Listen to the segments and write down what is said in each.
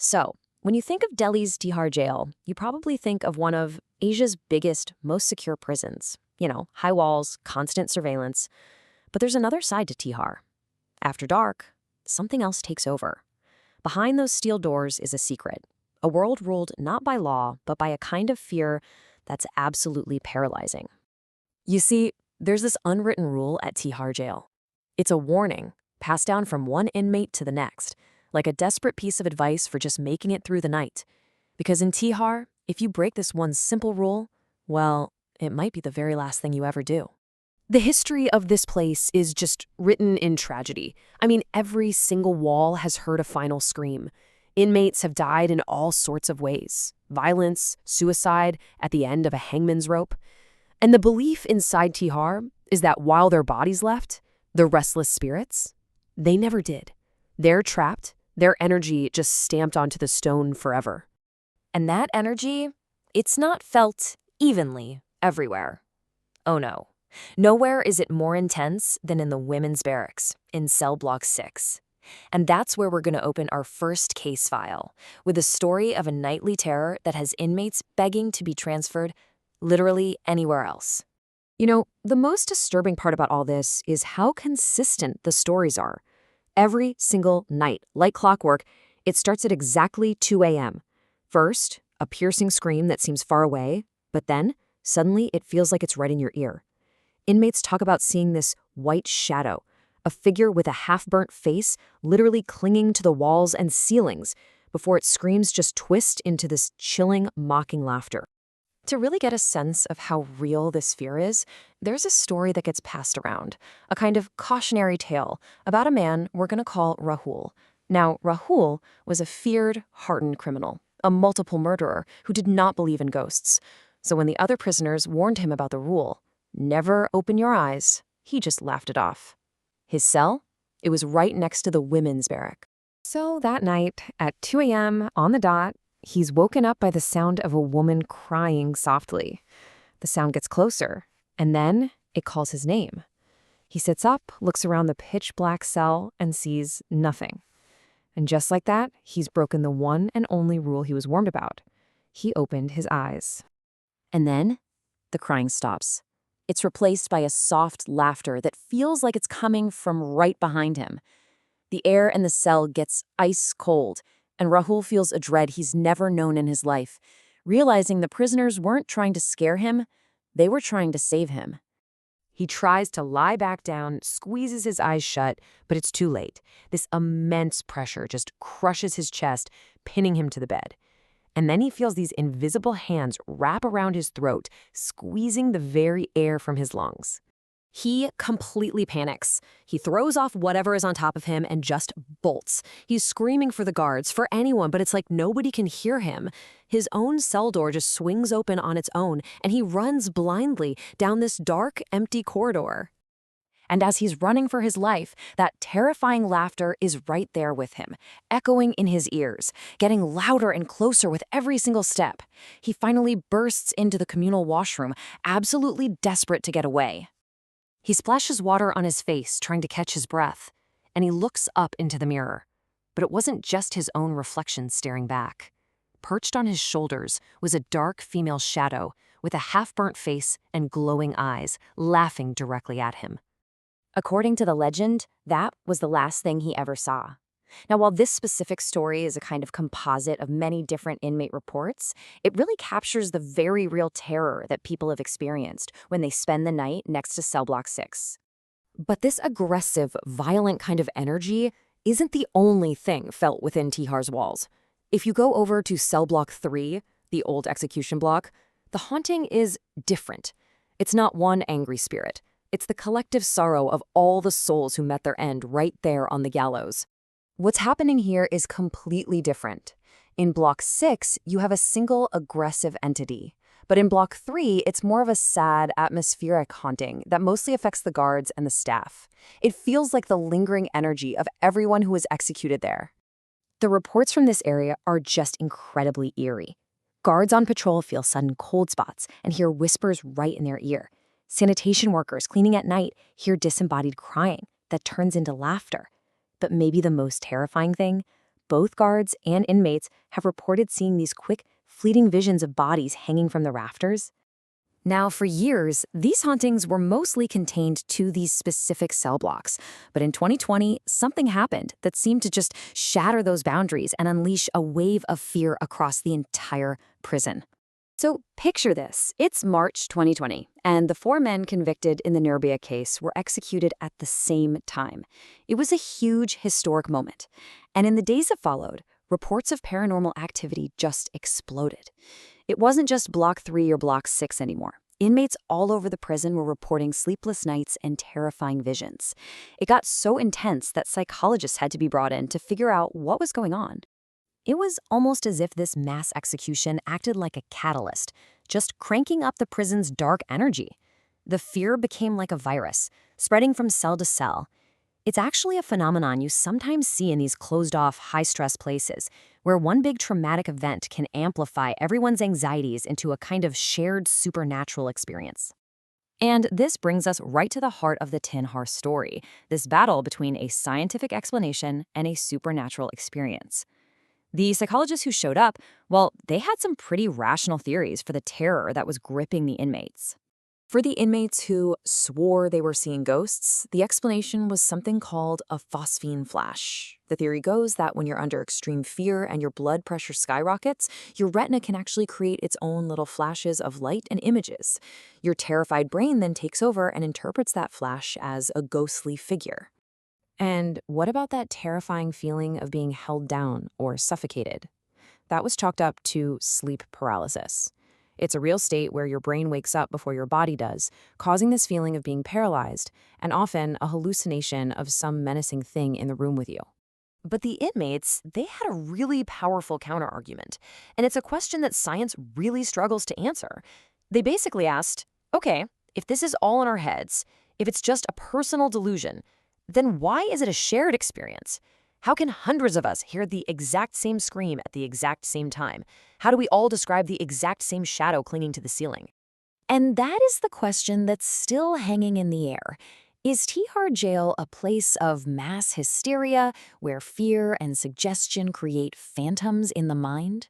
So, when you think of Delhi's Tihar Jail, you probably think of one of Asia's biggest, most secure prisons. High walls, constant surveillance. But there's another side to Tihar. After dark, something else takes over. Behind those steel doors is a secret, a world ruled not by law, but by a kind of fear that's absolutely paralyzing. You see, there's this unwritten rule at Tihar Jail. It's a warning, passed down from one inmate to the next, like a desperate piece of advice for just making it through the night. Because in Tihar, if you break this one simple rule, well, it might be the very last thing you ever do. The history of this place is just written in tragedy. I mean, every single wall has heard a final scream. Inmates have died in all sorts of ways. Violence, suicide, at the end of a hangman's rope. And the belief inside Tihar is that while their bodies left, the restless spirits, they never did. They're trapped, their energy just stamped onto the stone forever. And that energy, it's not felt evenly everywhere. Oh no. Nowhere is it more intense than in the women's barracks, in cell block 6. And that's where we're going to open our first case file, with a story of a nightly terror that has inmates begging to be transferred literally anywhere else. The most disturbing part about all this is how consistent the stories are. Every single night, like clockwork, it starts at exactly 2 a.m. First, a piercing scream that seems far away, but then, suddenly, it feels like it's right in your ear. Inmates talk about seeing this white shadow, a figure with a half-burnt face literally clinging to the walls and ceilings before its screams just twist into this chilling, mocking laughter. To really get a sense of how real this fear is, there's a story that gets passed around, a kind of cautionary tale about a man we're going to call Rahul. Now, Rahul was a feared, hardened criminal, a multiple murderer who did not believe in ghosts. So when the other prisoners warned him about the rule, never open your eyes, he just laughed it off. His cell? It was right next to the women's barrack. So that night, at 2 a.m. on the dot, he's woken up by the sound of a woman crying softly. The sound gets closer, and then it calls his name. He sits up, looks around the pitch-black cell, and sees nothing. And just like that, he's broken the one and only rule he was warned about. He opened his eyes. And then, the crying stops. It's replaced by a soft laughter that feels like it's coming from right behind him. The air in the cell gets ice cold, and Rahul feels a dread he's never known in his life, realizing the prisoners weren't trying to scare him, they were trying to save him. He tries to lie back down, squeezes his eyes shut, but it's too late. This immense pressure just crushes his chest, pinning him to the bed. And then he feels these invisible hands wrap around his throat, squeezing the very air from his lungs. He completely panics. He throws off whatever is on top of him and just bolts. He's screaming for the guards, for anyone, but it's like nobody can hear him. His own cell door just swings open on its own, and he runs blindly down this dark, empty corridor. And as he's running for his life, that terrifying laughter is right there with him, echoing in his ears, getting louder and closer with every single step. He finally bursts into the communal washroom, absolutely desperate to get away. He splashes water on his face, trying to catch his breath, and he looks up into the mirror. But it wasn't just his own reflection staring back. Perched on his shoulders was a dark female shadow with a half-burnt face and glowing eyes, laughing directly at him. According to the legend, that was the last thing he ever saw. Now, while this specific story is a kind of composite of many different inmate reports, it really captures the very real terror that people have experienced when they spend the night next to cell block 6. But this aggressive, violent kind of energy isn't the only thing felt within Tihar's walls. If you go over to cell block 3, the old execution block, the haunting is different. It's not one angry spirit. It's the collective sorrow of all the souls who met their end right there on the gallows. What's happening here is completely different. In Block 6, you have a single aggressive entity. But in Block 3, it's more of a sad, atmospheric haunting that mostly affects the guards and the staff. It feels like the lingering energy of everyone who was executed there. The reports from this area are just incredibly eerie. Guards on patrol feel sudden cold spots and hear whispers right in their ear. Sanitation workers cleaning at night hear disembodied crying that turns into laughter. But maybe the most terrifying thing, both guards and inmates have reported seeing these quick, fleeting visions of bodies hanging from the rafters. Now, for years, these hauntings were mostly contained to these specific cell blocks. But in 2020, something happened that seemed to just shatter those boundaries and unleash a wave of fear across the entire prison. So picture this. It's March 2020, and the 4 men convicted in the Nurbia case were executed at the same time. It was a huge historic moment. And in the days that followed, reports of paranormal activity just exploded. It wasn't just Block 3 or Block 6 anymore. Inmates all over the prison were reporting sleepless nights and terrifying visions. It got so intense that psychologists had to be brought in to figure out what was going on. It was almost as if this mass execution acted like a catalyst, just cranking up the prison's dark energy. The fear became like a virus, spreading from cell to cell. It's actually a phenomenon you sometimes see in these closed-off, high-stress places, where one big traumatic event can amplify everyone's anxieties into a kind of shared supernatural experience. And this brings us right to the heart of the Tihar story, this battle between a scientific explanation and a supernatural experience. The psychologists who showed up, well, they had some pretty rational theories for the terror that was gripping the inmates. For the inmates who swore they were seeing ghosts, the explanation was something called a phosphine flash. The theory goes that when you're under extreme fear and your blood pressure skyrockets, your retina can actually create its own little flashes of light and images. Your terrified brain then takes over and interprets that flash as a ghostly figure. And what about that terrifying feeling of being held down or suffocated? That was chalked up to sleep paralysis. It's a real state where your brain wakes up before your body does, causing this feeling of being paralyzed, and often a hallucination of some menacing thing in the room with you. But the inmates, they had a really powerful counterargument, and it's a question that science really struggles to answer. They basically asked, okay, if this is all in our heads, if it's just a personal delusion, then why is it a shared experience? How can hundreds of us hear the exact same scream at the exact same time? How do we all describe the exact same shadow clinging to the ceiling? And that is the question that's still hanging in the air. Is Tihar Jail a place of mass hysteria where fear and suggestion create phantoms in the mind?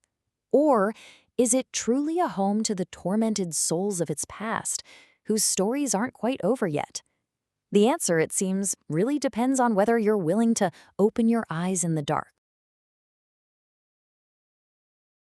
Or is it truly a home to the tormented souls of its past, whose stories aren't quite over yet? The answer, it seems, really depends on whether you're willing to open your eyes in the dark.